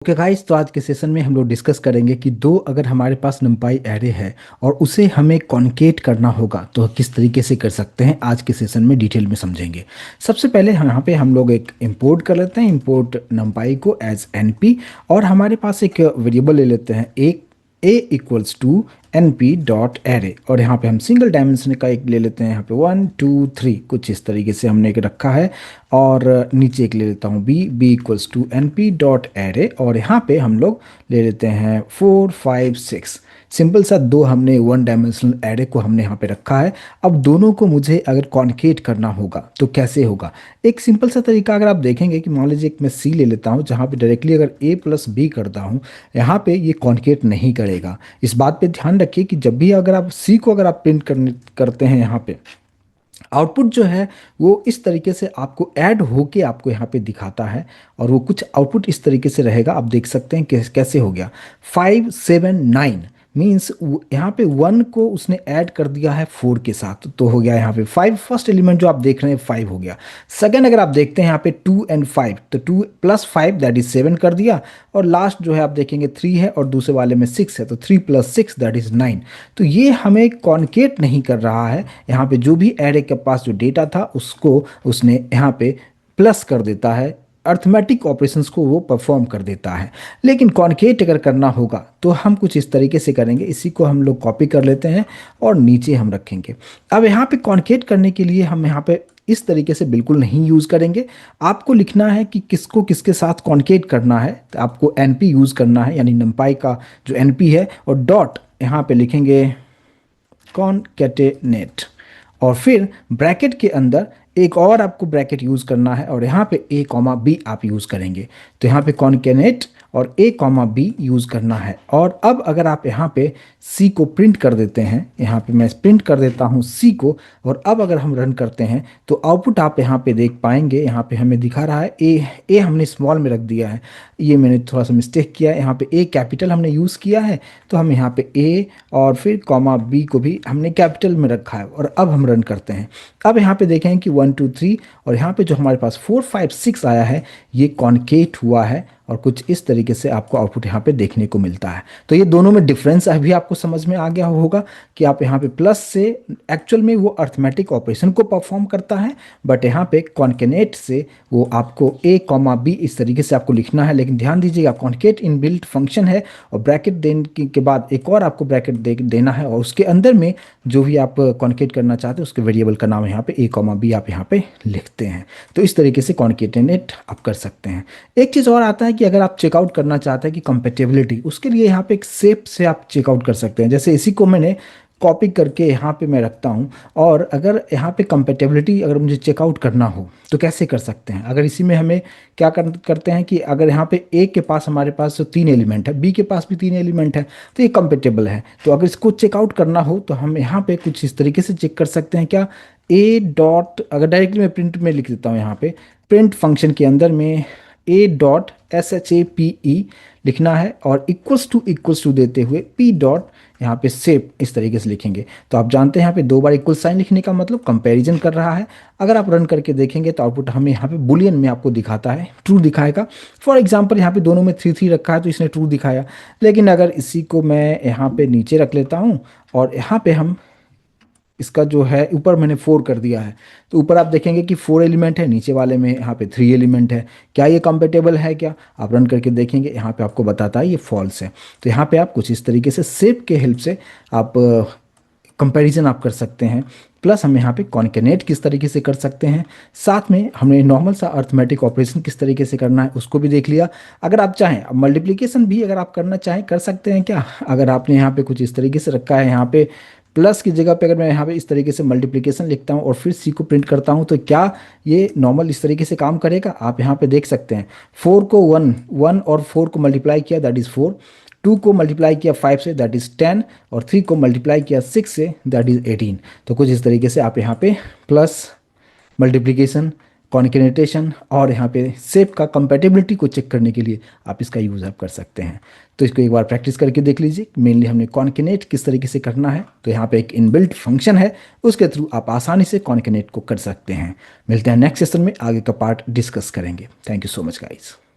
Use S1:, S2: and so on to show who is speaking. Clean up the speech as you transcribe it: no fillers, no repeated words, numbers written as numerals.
S1: Okay guys, तो आज के सेशन में हम लोग डिस्कस करेंगे कि दो अगर हमारे पास numpy एरे है और उसे हमें कॉन्केट करना होगा तो किस तरीके से कर सकते हैं। आज के सेशन में डिटेल में समझेंगे। सबसे पहले यहाँ पे हम लोग एक इंपोर्ट कर लेते हैं, इंपोर्ट numpy को एज np, और हमारे पास एक वेरिएबल ले लेते हैं एक a equals to N P dot array, और यहाँ पे हम सिंगल डायमेंशन का एक ले लेते हैं। यहाँ पे 1 2 3 कुछ इस तरीके से हमने एक रखा है, और नीचे एक ले लेता हूँ B equals to N P dot array, और यहाँ पे हम लोग ले लेते हैं 4 5 6। सिंपल सा दो हमने वन डायमेंशनल एरे को हमने यहाँ पे रखा है। अब दोनों को मुझे अगर कॉन्केट करना होगा तो कैसे होगा। एक सिंपल सा तरीका अगर आप देखेंगे कि मान लीजिए एक मैं सी ले लेता हूँ, जहाँ पे डायरेक्टली अगर ए प्लस बी करता हूँ, यहाँ पे ये कॉन्केट नहीं करेगा। इस बात पे ध्यान रखिए कि जब भी अगर आप सी को अगर आप प्रिंट करते हैं, यहाँ पे आउटपुट जो है वो इस तरीके से आपको ऐड होके आपको यहाँ पे दिखाता है, और वो कुछ आउटपुट इस तरीके से रहेगा। आप देख सकते हैं कि कैसे हो गया 5 7 9, मीन्स यहाँ पे 1 को उसने ऐड कर दिया है 4 के साथ, तो हो गया यहाँ पे 5। फर्स्ट एलिमेंट जो आप देख रहे हैं 5 हो गया। सेकंड अगर आप देखते हैं यहाँ पे 2 एंड 5, तो 2 प्लस 5 दैट इज 7 कर दिया, और लास्ट जो है आप देखेंगे 3 है और दूसरे वाले में 6 है, तो 3 प्लस 6 दैट इज 9। तो ये हमें कॉन्केट नहीं कर रहा है। यहाँ पे जो भी एरे के पास जो डेटा था उसको उसने यहाँ पे प्लस कर देता है, अर्थमेटिक ऑपरेशंस को वो परफॉर्म कर देता है। लेकिन कॉन्केट अगर करना होगा तो हम कुछ इस तरीके से करेंगे। इसी को हम लोग कॉपी कर लेते हैं और नीचे हम रखेंगे। अब यहाँ पे कॉन्केट करने के लिए हम यहाँ पे इस तरीके से बिल्कुल नहीं यूज़ करेंगे। आपको लिखना है कि किसको किसके साथ कॉन्केट करना है, तो आपको np यूज़ करना है, यानी numpy का जो np है, और डॉट यहाँ पे लिखेंगे कॉन्केटेनेट, और फिर ब्रैकेट के अंदर एक और आपको ब्रैकेट यूज़ करना है, और यहाँ पे a कॉमा बी आप यूज़ करेंगे। तो यहाँ पे कॉन्केनेट और a कॉमा बी यूज़ करना है। और अब अगर आप यहाँ पे c को प्रिंट कर देते हैं, यहाँ पे मैं प्रिंट कर देता हूँ c को, और अब अगर हम रन करते हैं तो आउटपुट आप यहाँ पे देख पाएंगे। यहाँ पे हमें दिखा रहा है a हमने स्मॉल में रख दिया है, ये मैंने थोड़ा सा मिस्टेक किया है। यहाँ पे a कैपिटल हमने यूज़ किया है, तो हम यहाँ पे a और फिर कॉमा b को भी हमने कैपिटल में रखा है। और अब हम रन करते हैं। अब यहाँ पे देखें कि 1 2 3, और यहाँ पे जो हमारे पास 4 5 6 आया है ये कॉन्केट हुआ है, और कुछ इस तरीके से आपको आउटपुट यहाँ पे देखने को मिलता है। तो ये दोनों में डिफरेंस अभी आपको समझ में आ गया होगा कि आप यहाँ पे प्लस से एक्चुअल में वो अर्थमेटिक ऑपरेशन को परफॉर्म करता है, बट यहाँ पे कॉन्केनेट से वो आपको a कॉमा बी इस तरीके से आपको लिखना है। लेकिन ध्यान दीजिएगा कॉन्केट इनबिल्ट फंक्शन है, और ब्रैकेट देने के बाद एक और आपको ब्रैकेट देना है, और उसके अंदर में जो भी आप कॉन्केट करना चाहते हैं उसके वेरिएबल का नाम यहाँ पे a कॉमा बी आप यहाँ पे लिखते हैं। तो इस तरीके से कॉन्केटेनेट आप कर सकते हैं। एक चीज़ और आता है कि अगर आप चेकआउट करना चाहते हैं कि कंपेटेबिलिटी, उसके लिए यहाँ पे एक शेप से आप चेकआउट कर सकते हैं। जैसे इसी को मैंने कॉपी करके यहाँ पे मैं रखता हूँ, और अगर यहाँ पे कंपेटेबिलिटी अगर मुझे चेकआउट करना हो तो कैसे कर सकते हैं। अगर इसी में हमें क्या करते हैं कि अगर यहाँ पे ए के पास हमारे पास 3 एलिमेंट है, बी के पास भी 3 एलिमेंट है, तो ये कंपेटेबल है। तो अगर इसको चेकआउट करना हो तो हम यहाँ पे कुछ इस तरीके से चेक कर सकते हैं। क्या ए डॉट, अगर डायरेक्टली मैं प्रिंट में लिख देता हूँ, यहाँ पे प्रिंट फंक्शन के अंदर में a डॉट shape लिखना है, और इक्वल्स टू देते हुए p डॉट यहाँ पे सेप इस तरीके से लिखेंगे। तो आप जानते हैं यहाँ पे 2 बार इक्वल साइन लिखने का मतलब कंपैरिजन कर रहा है। अगर आप रन करके देखेंगे तो आउटपुट हमें यहाँ पे बुलियन में आपको दिखाता है, ट्रू दिखाएगा। फॉर एग्जांपल यहाँ पे दोनों में 3 3 रखा है तो इसने ट्रू दिखाया। लेकिन अगर इसी को मैं यहाँ पे नीचे रख लेता हूँ, और यहाँ पे हम इसका जो है ऊपर मैंने 4 कर दिया है, तो ऊपर आप देखेंगे कि 4 एलिमेंट है, नीचे वाले में यहाँ पे 3 एलिमेंट है। क्या ये कंपेटेबल है? क्या आप रन करके देखेंगे यहाँ पे आपको बताता है ये फॉल्स है। तो यहाँ पे आप कुछ इस तरीके से शेप के हेल्प से आप कंपैरिजन आप कर सकते हैं। प्लस हम यहाँ पे कॉन्केनेट किस तरीके से कर सकते हैं, साथ में हमने नॉर्मल सा अर्थमेटिक ऑपरेशन किस तरीके से करना है उसको भी देख लिया। अगर आप चाहें अब मल्टीप्लिकेशन भी अगर आप करना चाहें कर सकते हैं। क्या अगर आपने यहाँ पे कुछ इस तरीके से रखा है, यहाँ पे प्लस की जगह पे अगर मैं यहाँ पे इस तरीके से मल्टीप्लिकेशन लिखता हूँ और फिर सी को प्रिंट करता हूँ, तो क्या ये नॉर्मल इस तरीके से काम करेगा? आप यहाँ पे देख सकते हैं 4 को 1 और 4 को मल्टीप्लाई किया दैट इज़ 4, 2 को मल्टीप्लाई किया 5 से दैट इज़ 10, और 3 को मल्टीप्लाई किया 6 से दैट इज़ 18। तो कुछ इस तरीके से आप यहाँ पे प्लस, मल्टीप्लिकेशन, कॉन्केटेनेशन और यहाँ पे शेप का कंपैटिबिलिटी को चेक करने के लिए आप इसका यूज़ आप कर सकते हैं। तो इसको एक बार प्रैक्टिस करके देख लीजिए। मेनली हमने कॉन्केनेट किस तरीके से करना है, तो यहाँ पे एक इनबिल्ट फंक्शन है, उसके थ्रू आप आसानी से कॉन्केनेट को कर सकते हैं। मिलते हैं नेक्स्ट सेशन में, आगे का पार्ट डिस्कस करेंगे। Thank you so much guys.